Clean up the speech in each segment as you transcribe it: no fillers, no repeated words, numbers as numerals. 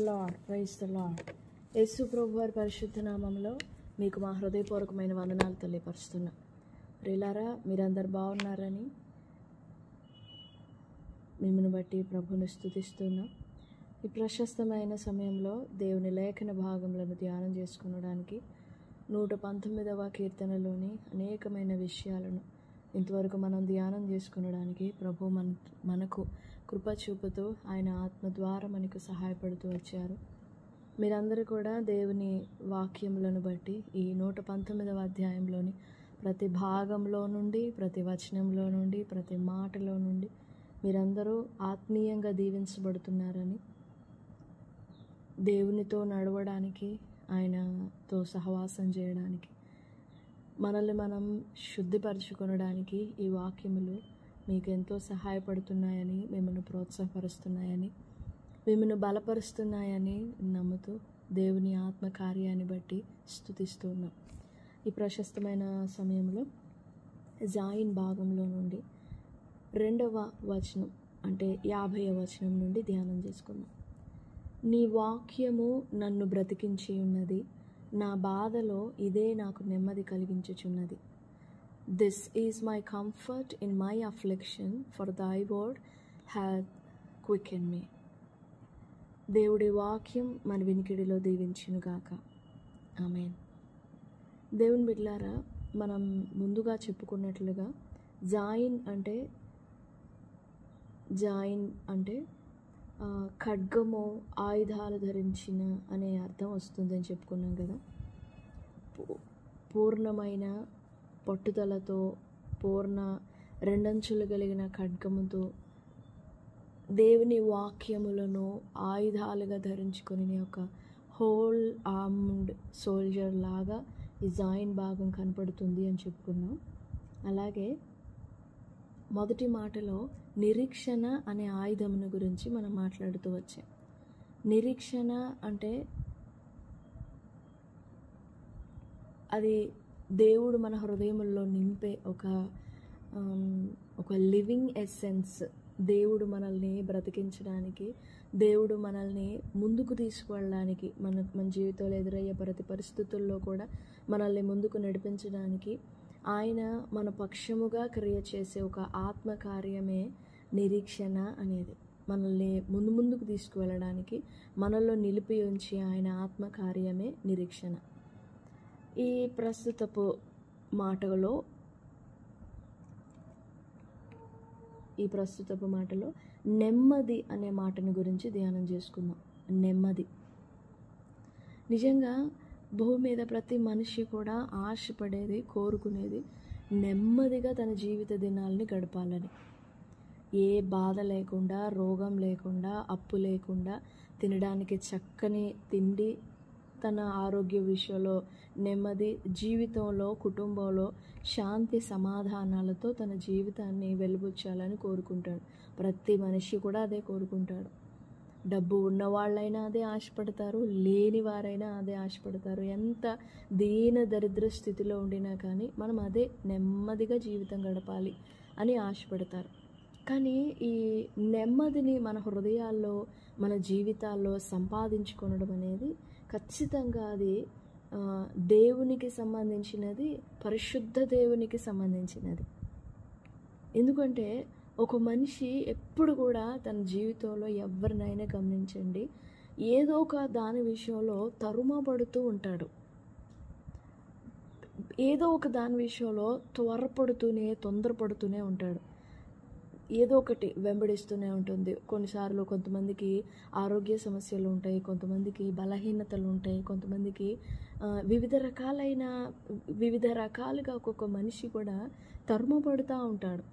The lord. యేసు ప్రభు వారి పరిశుద్ధ నామంలో మీకు మా హృదయపూర్వకమైన వందనాలు తెలియపరుస్తున్నా. ప్రియులారా, మీరందరు బాగున్నారని మిమ్మల్ని బట్టి ప్రభువుని స్తుతిస్తున్నా. ఈ ప్రశస్తమైన సమయంలో దేవుని లేఖన భాగములను ధ్యానం చేసుకునడానికి 119వ కీర్తనలోని అనేకమైన విషయాలను ఇంతవరకు మనం ధ్యానం చేసుకునడానికి ప్రభు మనకు కృప చూపుతూ ఆయన ఆత్మ ద్వారా మనకు సహాయపడుతూ వచ్చారు. మీరందరూ కూడా దేవుని వాక్యములను బట్టి ఈ 119వ అధ్యాయంలోని ప్రతి భాగంలో నుండి, ప్రతి వచనంలో నుండి, ప్రతి మాటలో నుండి మీరందరూ ఆత్మీయంగా దీవించబడుతున్నారని, దేవునితో నడవడానికి, ఆయనతో సహవాసం చేయడానికి, మనల్ని మనం శుద్ధిపరచుకొనడానికి ఈ వాక్యములు మీకు ఎంతో సహాయపడుతున్నాయని, మిమ్మల్ని ప్రోత్సాహపరుస్తున్నాయని, మిమ్మల్ని బలపరుస్తున్నాయని నమ్ముతూ దేవుని ఆత్మకార్యాన్ని బట్టి స్తుతిస్తున్నాం. ఈ ప్రశస్తమైన సమయంలో జాయిన్ భాగంలో నుండి 2వ వచనం అంటే 50వ వచనం నుండి ధ్యానం చేసుకుందాం. నీ వాక్యము నన్ను బ్రతికించి ఉన్నది, నా బాధలో ఇదే నాకు నెమ్మది కలిగించుచున్నది. This is my comfort in my affliction, for thy word hath quicken me. దేవుడి వాక్యం మన వినికిడిలో దీవించునుగాక. ఆమేన్. దేవుని బిడ్డలారా, మనం ముందుగా చెప్పుకున్నట్లుగా జాయిన్ అంటే ఖడ్గము, ఆయుధాలు ధరించిన అనే అర్థం వస్తుందని చెప్పుకున్నాం కదా. పూర్ణమైన పట్టుదలతో, పూర్ణ రెండంచులు కలిగిన ఖడ్గముతో దేవుని వాక్యములను ఆయుధాలుగా ధరించుకొని ఒక హోల్ ఆర్మ్డ్ సోల్జర్ లాగా ఈ జాయిన్ భాగం కనపడుతుంది అని చెప్పుకున్నాం. అలాగే మొదటి మాటలో నిరీక్షణ అనే ఆయుధమును గురించి మనం మాట్లాడుతూ వచ్చాం. నిరీక్షణ అంటే అది దేవుడు మన హృదయముల్లో నింపే ఒక లివింగ్ ఎసెన్స్. దేవుడు మనల్ని బ్రతికించడానికి, దేవుడు మనల్ని ముందుకు తీసుకువెళ్ళడానికి, మన జీవితంలో ఎదురయ్యే ప్రతి పరిస్థితుల్లో కూడా మనల్ని ముందుకు నడిపించడానికి ఆయన మన పక్షముగా క్రియ చేసే ఒక ఆత్మకార్యమే నిరీక్షణ అనేది. మనల్ని ముందుకు తీసుకువెళ్ళడానికి, మనల్లో నిలిపి ఉంచి ఆయన ఆత్మకార్యమే నిరీక్షణ. ఈ ప్రస్తుతపు మాటలో నెమ్మది అనే మాటను గురించి ధ్యానం చేసుకుందాం. నెమ్మది. నిజంగా భూమి మీద ప్రతి మనిషి కూడా ఆశపడేది, కోరుకునేది నెమ్మదిగా తన జీవిత దినాల్ని గడపాలని. ఏ బాధ లేకుండా, రోగం లేకుండా, అప్పు లేకుండా, తినడానికి చక్కని తిండి, తన ఆరోగ్య విషయంలో నెమ్మది, జీవితంలో, కుటుంబంలో శాంతి సమాధానాలతో తన జీవితాన్ని వెలుబుచ్చాలని కోరుకుంటాడు. ప్రతి మనిషి కూడా అదే కోరుకుంటాడు. డబ్బు ఉన్నవాళ్ళైనా అదే ఆశపడతారు, లేని వారైనా అదే ఆశపడతారు. ఎంత దీన దరిద్ర స్థితిలో ఉండినా కానీ మనం అదే నెమ్మదిగా జీవితం గడపాలి అని ఆశపడతారు. కానీ ఈ నెమ్మదిని మన హృదయాల్లో, మన జీవితాల్లో సంపాదించుకోవడం అనేది ఖచ్చితంగా అది దేవునికి సంబంధించినది, పరిశుద్ధ దేవునికి సంబంధించినది. ఎందుకంటే ఒక మనిషి ఎప్పుడు కూడా తన జీవితంలో ఎవరినైనా గమనించండి, ఏదో ఒక దాని విషయంలో తరుమబడుతూ ఉంటాడు. ఏదో ఒక దాని విషయంలో తొందరపడుతూనే ఉంటాడు. ఏదో ఒకటి వెంబడిస్తూనే ఉంటుంది. కొన్నిసార్లు కొంతమందికి ఆరోగ్య సమస్యలు ఉంటాయి, కొంతమందికి బలహీనతలు ఉంటాయి, కొంతమందికి వివిధ రకాలుగా ఒక్కొక్క మనిషి కూడా తరుమబడుతూ ఉంటాడు.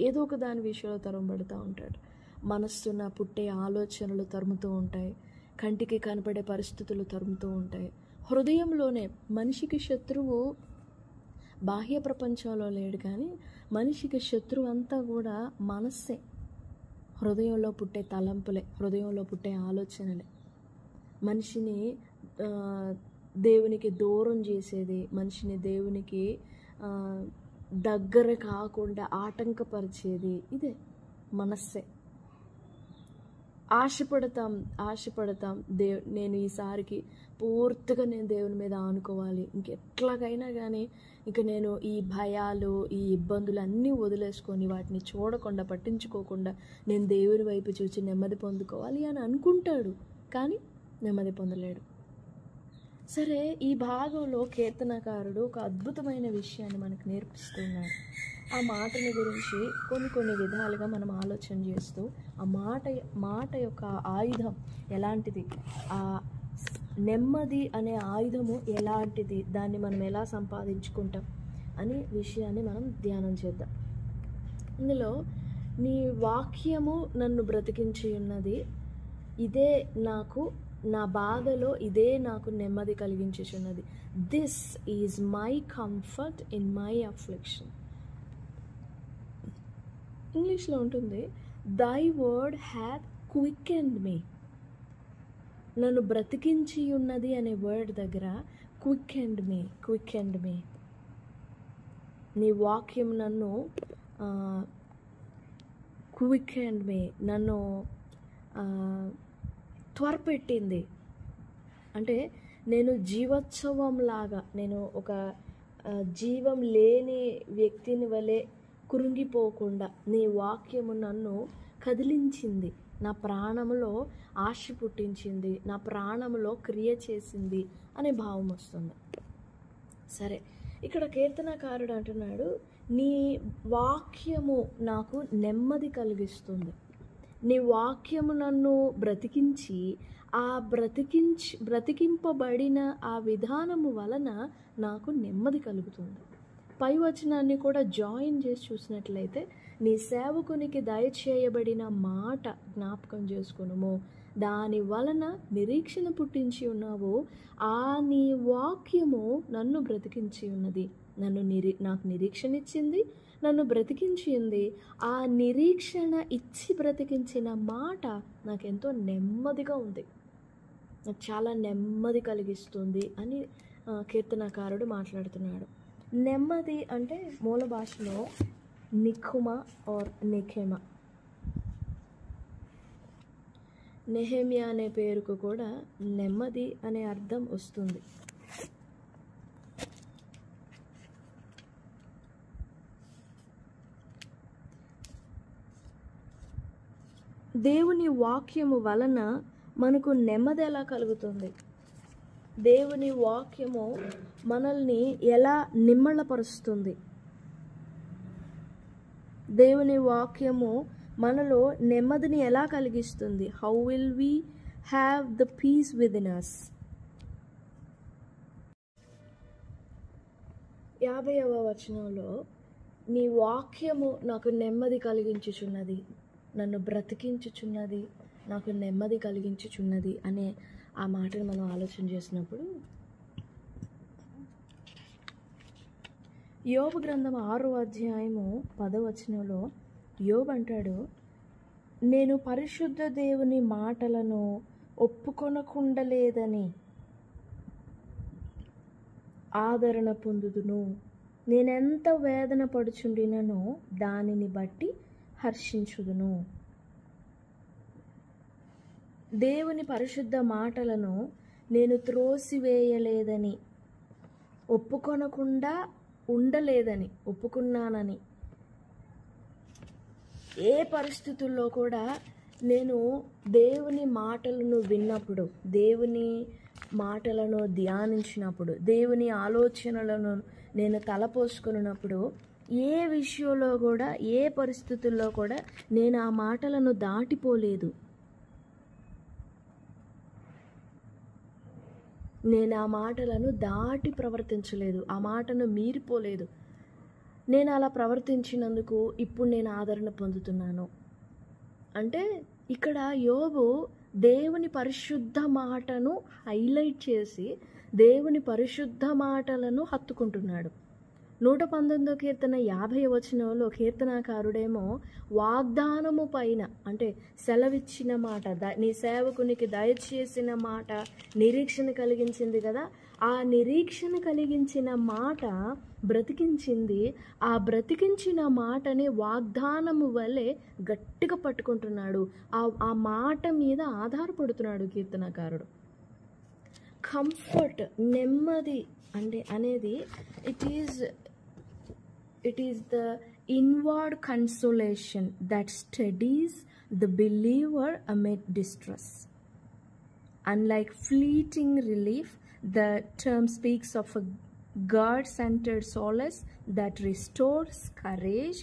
ఏదో ఒక దాని విషయంలో తరుమబడుతూ ఉంటాడు. మనస్సున పుట్టే ఆలోచనలు తరుముతూ ఉంటాయి, కంటికి కనపడే పరిస్థితులు తరుముతూ ఉంటాయి. హృదయంలోనే మనిషికి శత్రువు బాహ్య ప్రపంచంలో లేడు, కానీ మనిషికి శత్రువు అంతా కూడా మనస్సే. హృదయంలో పుట్టే తలంపులే, హృదయంలో పుట్టే ఆలోచనలే మనిషిని దేవునికి దూరం చేసేది, మనిషిని దేవునికి దగ్గర కాకుండా ఆటంకపరిచేది ఇదే మనస్సే. ఆశపడతాం నేను ఈసారికి పూర్తిగా నేను దేవుని మీద ఆనుకోవాలి, ఇంకెట్లాగైనా కానీ ఇంక నేను ఈ భయాలు ఈ ఇబ్బందులు అన్నీ వదిలేసుకొని వాటిని చూడకుండా పట్టించుకోకుండా నేను దేవుని వైపు చూసి నెమ్మది పొందుకోవాలి అని అనుకుంటాడు, కానీ నెమ్మది పొందలేడు. సరే, ఈ భాగంలో కీర్తనకారుడు ఒక అద్భుతమైన విషయాన్ని మనకు నేర్పిస్తున్నాడు. ఆ మాటని గురించి కొన్ని విధాలుగా మనం ఆలోచన చేస్తూ ఆ మాట యొక్క ఆయుధం ఎలాంటిది, ఆ నెమ్మది అనే ఆయుధము ఎలాంటిది, దాన్ని మనం ఎలా సంపాదించుకుంటాం అనే విషయాన్ని మనం ధ్యానం చేద్దాం. ఇందులో నీ వాక్యము నన్ను బ్రతికించి ఉన్నది, ఇదే నాకు నా బాధలో ఇదే నాకు నెమ్మది కలిగించుచున్నది. This is my comfort in my affliction. ఇంగ్లీష్లో ఉంటుంది, దై వర్డ్ హ్యాత్ క్వికెండ్ మీ. నన్ను బ్రతికించి ఉన్నది అనే వర్డ్ దగ్గర క్వికెండ్ మీ. నీ వాక్యం నన్ను క్వికెండ్ మీ, నన్ను త్వరపెట్టింది. అంటే నేను జీవోత్సవంలాగా, నేను ఒక జీవం లేని వ్యక్తిని వలె కృంగిపోకుండా నీ వాక్యము నన్ను కదిలించింది, నా ప్రాణములో ఆశ పుట్టించింది, నా ప్రాణములో క్రియ చేసింది అనే భావం వస్తుంది. సరే, ఇక్కడ కీర్తనకారుడు అంటున్నాడు, నీ వాక్యము నాకు నెమ్మది కలిగిస్తుంది. నీ వాక్యము నన్ను బ్రతికించి, ఆ బ్రతికింపబడిన ఆ విధానము వలన నాకు నెమ్మది కలుగుతుంది. పై వచనాన్ని కూడా జాయిన్ చేసి చూసినట్లయితే, నీ సేవకునికి దయచేయబడిన మాట జ్ఞాపకం చేసుకునుము, దాని వలన నిరీక్షణ పుట్టించి ఉన్నావు. ఆ నీ వాక్యము నన్ను బ్రతికించి ఉన్నది, నాకు నిరీక్షణ ఇచ్చింది, నన్ను బ్రతికించింది. ఆ నిరీక్షణ ఇచ్చి బ్రతికించిన మాట నాకెంతో నెమ్మదిగా ఉంది, నాకు చాలా నెమ్మది కలిగిస్తుంది అని కీర్తనకారుడు మాట్లాడుతున్నాడు. నెమ్మది అంటే మూల భాషలో నిఖుమ ఆర్ నెఖెమ. నెహెమ్యా అనే పేరుకు కూడా నెమ్మది అనే అర్థం వస్తుంది. దేవుని వాక్యము వలన మనకు నెమ్మది ఎలా కలుగుతుంది? దేవుని వాక్యము మనల్ని ఎలా నిమ్మళపరుస్తుంది? దేవుని వాక్యము మనలో నెమ్మదిని ఎలా కలిగిస్తుంది? How will we have the peace within us? 50వ వచనంలో నీ వాక్యము నాకు నెమ్మది కలిగించుచున్నది, నన్ను బ్రతికించుచున్నది, నాకు నెమ్మది కలిగించుచున్నది అనే ఆ మాటను మనం ఆలోచన చేసినప్పుడు, యోబు గ్రంథం 6వ అధ్యాయము 10వ వచనంలో యోబు అంటాడు, నేను పరిశుద్ధ దేవుని మాటలను ఒప్పుకొనకుండలేదని ఆదరణ పొందుదును, నేనెంత వేదన పడుచుండిననో దానిని బట్టి హర్షించుదును. దేవుని పరిశుద్ధ మాటలను నేను త్రోసివేయలేదని, ఒప్పుకొనకుండా ఉండలేదని, ఒప్పుకున్నానని, ఏ పరిస్థితుల్లో కూడా నేను దేవుని మాటలను విన్నప్పుడు, దేవుని మాటలను ధ్యానించినప్పుడు, దేవుని ఆలోచనలను నేను తలపోసుకున్నప్పుడు, ఏ విషయంలో కూడా, ఏ పరిస్థితుల్లో కూడా నేను ఆ మాటలను దాటిపోలేదు. నేను ఆ మాటలను దాటి ప్రవర్తించలేదు, ఆ మాటను మీరిపోలేదు. నేను అలా ప్రవర్తించినందుకు ఇప్పుడు నేను ఆదరణ పొందుతున్నాను. అంటే ఇక్కడ యోబు దేవుని పరిశుద్ధ మాటను హైలైట్ చేసి దేవుని పరిశుద్ధ మాటలను హత్తుకుంటున్నాడు. 119వ కీర్తన 50వ వచనంలో కీర్తనాకారుడేమో వాగ్దానము పైన, అంటే సెలవిచ్చిన మాట, నీ సేవకునికి దయచేసిన మాట నిరీక్షణ కలిగించింది కదా, ఆ నిరీక్షణ కలిగించిన మాట బ్రతికించింది. ఆ బ్రతికించిన మాటని వాగ్దానము వలె గట్టిగా పట్టుకుంటున్నాడు. ఆ మాట మీద ఆధారపడుతున్నాడు కీర్తనకారుడు. కంఫర్ట్, నెమ్మది అనేది it is the inward consolation that steadies the believer amid distress. Unlike fleeting relief, the term speaks of a God-centered solace that restores courage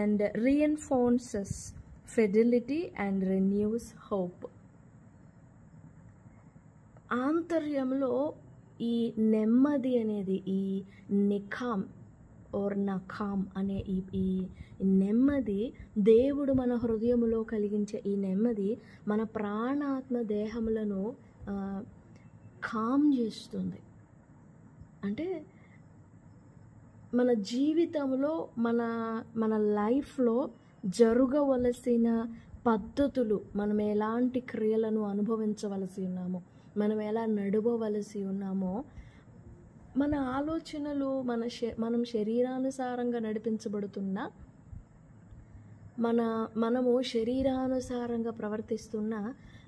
and reinforces fidelity and renews hope. ఆంతర్యంలో ఈ నెమ్మది అనేది, ఈ నిఖాం or నఖాం అనే ఈ నెమ్మది, దేవుడు మన హృదయంలో కలిగించే ఈ నెమ్మది మన ప్రాణాత్మ దేహములను కామ్ చేస్తుంది. అంటే మన జీవితంలో, మన లైఫ్లో జరగవలసిన పద్ధతులు, మనం ఎలాంటి క్రియలను అనుభవించవలసి ఉన్నామో, మనం ఎలా నడవవలసి ఉన్నామో, మన ఆలోచనలు మనం శరీరానుసారంగా నడిపించబడుతున్నా, మనము శరీరానుసారంగా ప్రవర్తిస్తున్నా,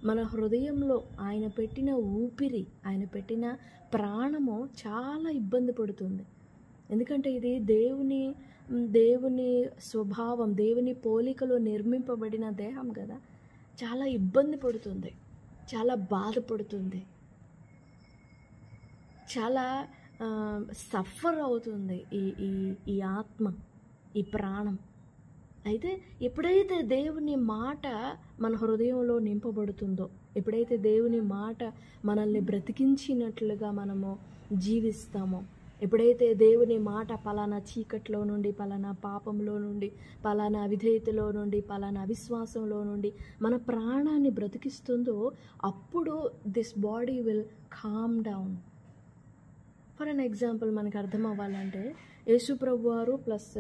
మన హృదయంలో ఆయన పెట్టిన ఊపిరి, ఆయన పెట్టిన ప్రాణము చాలా ఇబ్బంది పడుతుంది. ఎందుకంటే ఇది దేవుని స్వభావం, దేవుని పోలికలో నిర్మింపబడిన దేహం కదా, చాలా ఇబ్బంది పడుతుంది, చాలా బాధపడుతుంది, చాలా సఫర్ అవుతుంది ఈ ఆత్మ, ఈ ప్రాణం. అయితే ఎప్పుడైతే దేవుని మాట మన హృదయంలో నింపబడుతుందో, ఎప్పుడైతే దేవుని మాట మనల్ని బ్రతికించినట్లుగా మనము జీవిస్తామో, ఎప్పుడైతే దేవుని మాట పలానా చీకట్లో నుండి, పలానా పాపంలో నుండి, పలానా అవిధేయతలో నుండి, పలానా అవిశ్వాసంలో నుండి మన ప్రాణాన్ని బ్రతికిస్తుందో, అప్పుడు this body will calm down. For an example మనకు అర్థం అవ్వాలంటే, యేసు ప్రభు వారు ప్లస్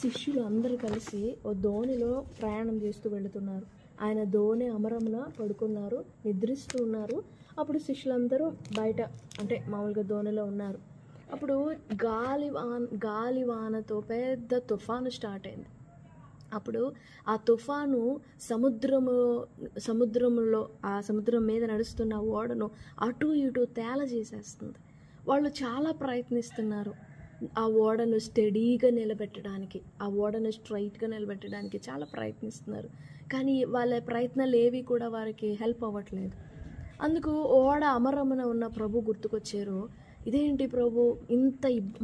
శిష్యులు అందరూ కలిసి ఓ దోణిలో ప్రయాణం చేస్తూ వెళుతున్నారు. ఆయన దోణి అమరమున పడుకున్నారు, నిద్రిస్తూ ఉన్నారు. అప్పుడు శిష్యులందరూ బయట, అంటే మామూలుగా దోణిలో ఉన్నారు. అప్పుడు గాలివానతో పెద్ద తుఫాను స్టార్ట్ అయింది. అప్పుడు ఆ తుఫాను సముద్రంలో ఆ సముద్రం మీద నడుస్తున్న ఓడను అటు ఇటు తేల చేసేస్తుంది. వాళ్ళు చాలా ప్రయత్నిస్తున్నారు ఆ ఓడను స్టడీగా నిలబెట్టడానికి, ఆ ఓడను స్ట్రైట్గా నిలబెట్టడానికి చాలా ప్రయత్నిస్తున్నారు. కానీ వాళ్ళ ప్రయత్నాలు ఏవి కూడా వారికి హెల్ప్ అవ్వట్లేదు. అందుకు ఓడ అమరమున ఉన్న ప్రభు గుర్తుకొచ్చారు. ఇదేంటి ప్రభు,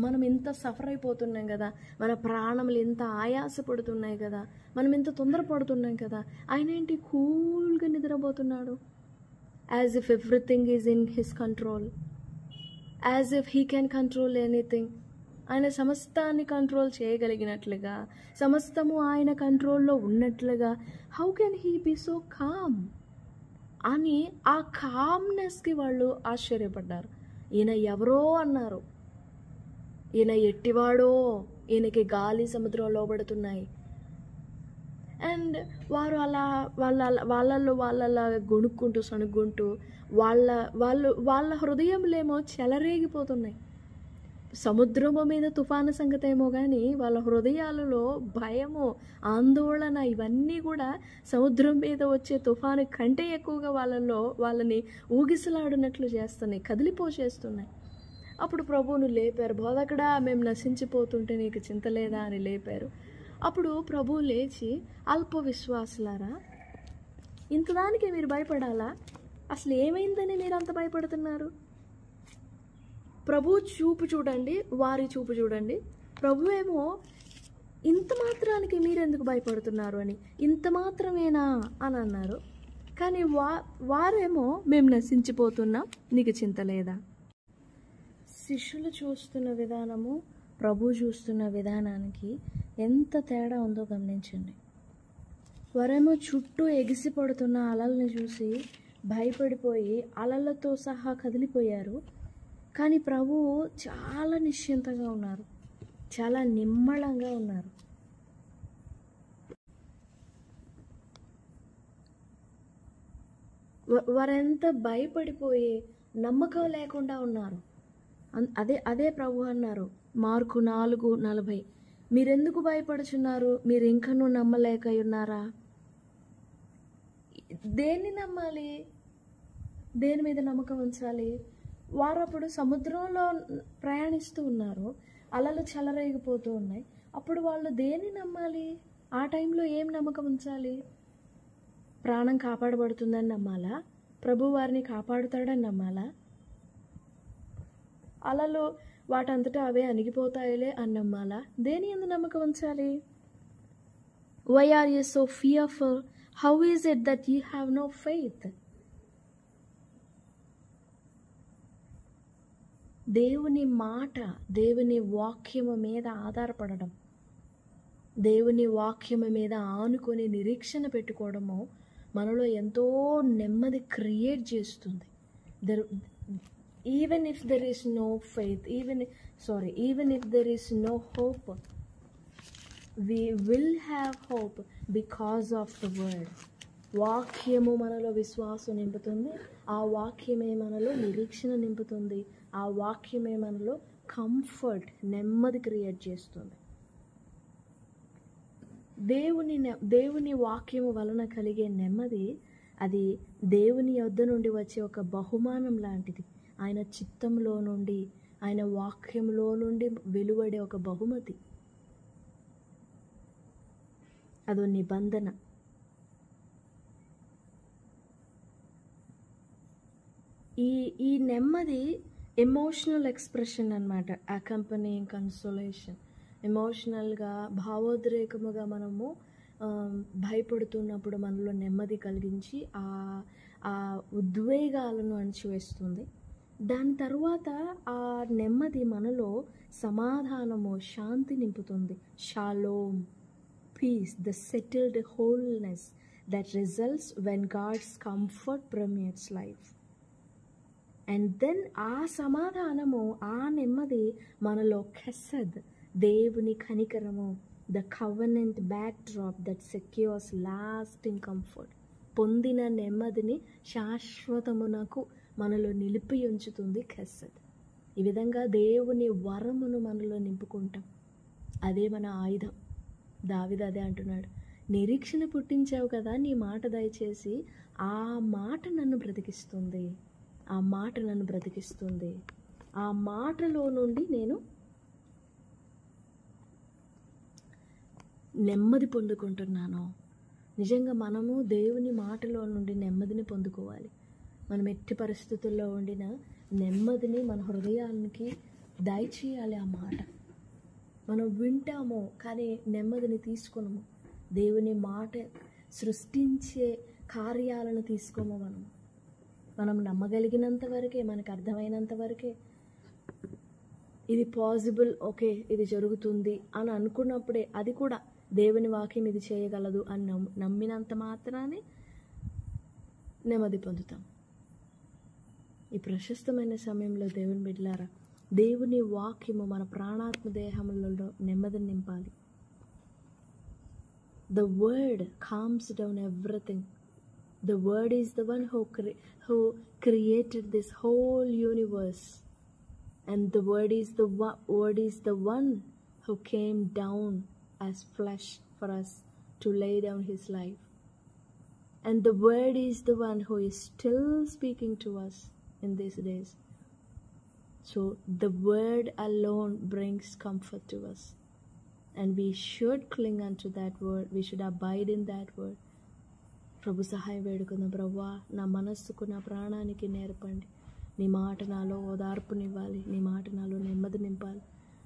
మనం ఇంత సఫర్ అయిపోతున్నాం కదా, మన ప్రాణములు ఇంత ఆయాసపడుతున్నాయి కదా, మనం ఇంత తొందరపడుతున్నాం కదా, ఆయన ఏంటి కూల్గా నిద్రపోతున్నాడు? As if everything is in his control, as if he can control anything. ఆయన సమస్తాన్ని కంట్రోల్ చేయగలిగినట్లుగా, సమస్తము ఆయన కంట్రోల్లో ఉన్నట్లుగా, how can he be so calm అని ఆ కామ్నెస్కి వాళ్ళు ఆశ్చర్యపడ్డారు. ఈయన ఎవరో అన్నారు, ఈయన ఎట్టివాడో, ఈయనకి గాలి సముద్రం లోబడుతున్నాయి. అండ్ వారు వాళ్ళ గొణుక్కుంటూ సణుక్కుంటూ వాళ్ళ హృదయంలేమో చెలరేగిపోతున్నాయి. సముద్రము మీద తుఫాను సంగతేమో కానీ వాళ్ళ హృదయాలలో భయము, ఆందోళన ఇవన్నీ కూడా సముద్రం మీద వచ్చే తుఫాను కంటే ఎక్కువగా వాళ్ళని ఊగిసలాడినట్లు చేస్తున్నాయి, కదిలిపోచేస్తున్నాయి. అప్పుడు ప్రభువును లేపారు. బోధకుడా, మేము నశించిపోతుంటే నీకు చింత లేదా అని లేపారు. అప్పుడు ప్రభువు లేచి, అల్ప విశ్వాసులారా, ఇంతదానికి మీరు భయపడాలా? అసలు ఏమైందని మీరు అంత భయపడుతున్నారు? ప్రభు చూపు చూడండి, వారి చూపు చూడండి. ప్రభు ఏమో ఇంత మాత్రానికి మీరెందుకు భయపడుతున్నారు అని, ఇంత మాత్రమేనా అని అన్నారు. కానీ వారేమో మేము నశించిపోతున్నాం, నీకు చింత లేదా? శిష్యులు చూస్తున్న విధానము, ప్రభు చూస్తున్న విధానానికి ఎంత తేడా ఉందో గమనించండి. వారేమో చుట్టూ ఎగిసిపడుతున్న అలల్ని చూసి భయపడిపోయి అలలతో సహా కదిలిపోయారు. కానీ ప్రభువు చాలా నిశ్చింతగా ఉన్నారు. చాలా నిమ్మళంగా ఉన్నారు. వారెంత భయపడిపోయి నమ్మకం లేకుండా ఉన్నారు. అదే ప్రభు అన్నారు మార్కు 4:40, మీరెందుకు భయపడుచున్నారు, మీరు ఇంకనూ నమ్మలేక ఉన్నారా? దేన్ని నమ్మాలి? దేని మీద నమ్మకం ఉంచాలి? వారు అప్పుడు సముద్రంలో ప్రయాణిస్తూ ఉన్నారు, అలలు చెలరేగిపోతూ ఉన్నాయి. అప్పుడు వాళ్ళు దేన్ని నమ్మాలి? ఆ టైంలో ఏం నమ్మకం ఉంచాలి? ప్రాణం కాపాడబడుతుందని నమ్మాలా? ప్రభు వారిని కాపాడుతాడని నమ్మాలా? అలలు వాటంతటా అవే అణిగిపోతాయిలే అని నమ్మాలా? దేని యందు నమ్మకం ఉంచాలి? Why are you so fearful? How is it that you have no faith? దేవుని మాట, దేవుని వాక్యము మీద ఆధారపడడం, దేవుని వాక్యము మీద ఆనుకొని నిరీక్షణ పెట్టుకోవడము మనలో ఎంతో నెమ్మది క్రియేట్ చేస్తుంది. Even if there is no faith, even if there is no hope, we will have hope because of the word. వాక్యము మనలో విశ్వాసం నింపుతుంది, ఆ వాక్యమే మనలో నిరీక్షణ నింపుతుంది, ఆ వాక్యమే మనలో కంఫర్ట్, నెమ్మది క్రియేట్ చేస్తుంది. దేవుని వాక్యము వలన కలిగే నెమ్మది, అది దేవుని యొద్ద నుండి వచ్చే ఒక బహుమానం లాంటిది. ఆయన చిత్తంలో నుండి, ఆయన వాక్యంలో నుండి వెలువడే ఒక బహుమతి. అదో నిబంధన. ఈ నెమ్మది ఎమోషనల్ ఎక్స్ప్రెషన్ అన్నమాట. Accompanying consolation. ఎమోషనల్గా, భావోద్రేకముగా మనము భయపడుతున్నప్పుడు మనలో నెమ్మది కలిగించి ఆ ఉద్వేగాలను అణిచివేస్తుంది. దాని తర్వాత ఆ నెమ్మది మనలో సమాధానము, శాంతి నింపుతుంది. Shalom, peace, the settled wholeness that results when God's comfort permeates life. And then ఆ సమాధానము, ఆ నెమ్మది మనలో కెసద్, దేవుని కనికరము, the covenant backdrop that secures lasting comfort. పొందిన నెమ్మదిని శాశ్వతమునకు మనలో నిలిపి ఉంచుతుంది కెసద్. ఈ విధంగా దేవుని వరమును మనలో నింపుకుంటాం. అదే మన ఆయుధం. దావీదు అదే అంటున్నాడు, నిరీక్షణ పుట్టించావు కదా, నీ మాట దయచేసి, ఆ మాట నన్ను బ్రతికిస్తుంది, ఆ మాట నన్ను బ్రతికిస్తుంది, ఆ మాటలో నుండి నేను నెమ్మది పొందుకుంటున్నాను. నిజంగా మనము దేవుని మాటలో నుండి నెమ్మదిని పొందుకోవాలి. మనం ఎట్టి పరిస్థితుల్లో ఉండిన నెమ్మదిని మన హృదయానికి దయచేయాలి. ఆ మాట మనం వింటాము కానీ నెమ్మదిని తీసుకున్నాము. దేవుని మాట సృష్టించే కార్యాలను తీసుకోము. మనం నమ్మగలిగినంత వరకే, మనకు అర్థమైనంత వరకే ఇది పాసిబుల్, ఓకే ఇది జరుగుతుంది అని అనుకున్నప్పుడే, అది కూడా దేవుని వాక్యం ఇది చేయగలదు అని నమ్మినంత మాత్రానే నెమ్మది పొందుతాం. ఈ ప్రశస్తమైన సమయంలో దేవుని బిడ్డలారా, దేవుని వాక్యము మన ప్రాణాత్మ దేహములలో నెమ్మదిని నింపాలి. The word calms down everything. The word is the one who created this whole universe. And the word is the one who came down as flesh for us to lay down his life. And the word is the one who is still speaking to us in these days. So the word alone brings comfort to us. And we should cling unto that word. We should abide in that word. ప్రభు సహాయం వేడుకుందాం. ప్రభువా, నా మనస్సుకు, నా ప్రాణానికి నేర్పండి. నీ మాట నాలో ఓదార్పునివ్వాలి, నీ మాట నాలో నెమ్మది నింపాలి.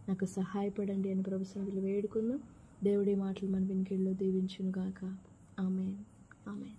నాకు సహాయపడండి అని ప్రభు సన్నిధిలో వేడుకుందాం. దేవుడి మాటలు మన వినికిడిలో దీవించును గాక. ఆమేన్, ఆమేన్.